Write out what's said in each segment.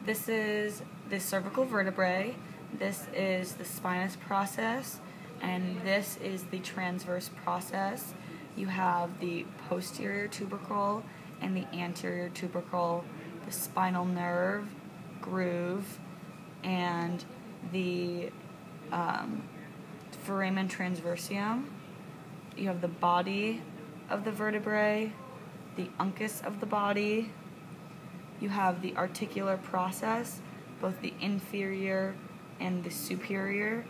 This is the cervical vertebrae, this is the spinous process, and this is the transverse process. You have the posterior tubercle and the anterior tubercle, the spinal nerve, groove, and the foramen transversum. You have the body of the vertebrae, the uncus of the body. You have the articular process, both the inferior and the superior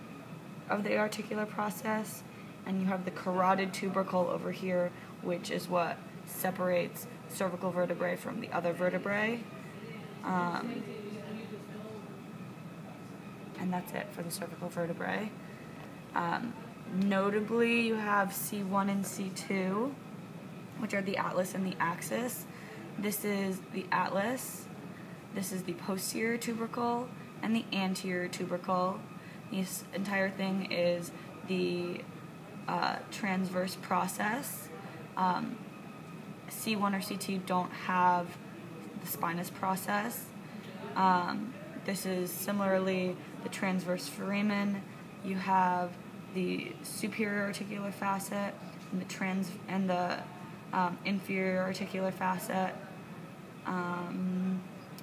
of the articular process, and you have the carotid tubercle over here, which is what separates cervical vertebrae from the other vertebrae. And that's it for the cervical vertebrae. Notably, you have C1 and C2, which are the atlas and the axis. This is the atlas, this is the posterior tubercle, and the anterior tubercle. This entire thing is the transverse process. C1 or C2 don't have the spinous process. This is similarly the transverse foramen. You have the superior articular facet and the inferior articular facet,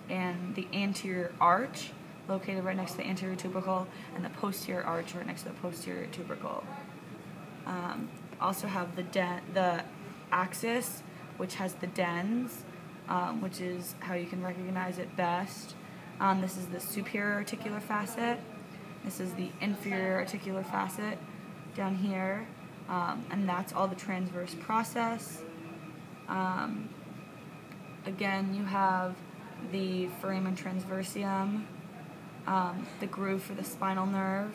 and the anterior arch located right next to the anterior tubercle, and the posterior arch right next to the posterior tubercle. Also have the axis, which has the dens, which is how you can recognize it best. This is the superior articular facet. This is the inferior articular facet down here, and that's all the transverse process. Again, you have the foramen transversum, the groove for the spinal nerve,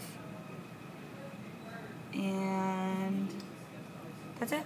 and that's it.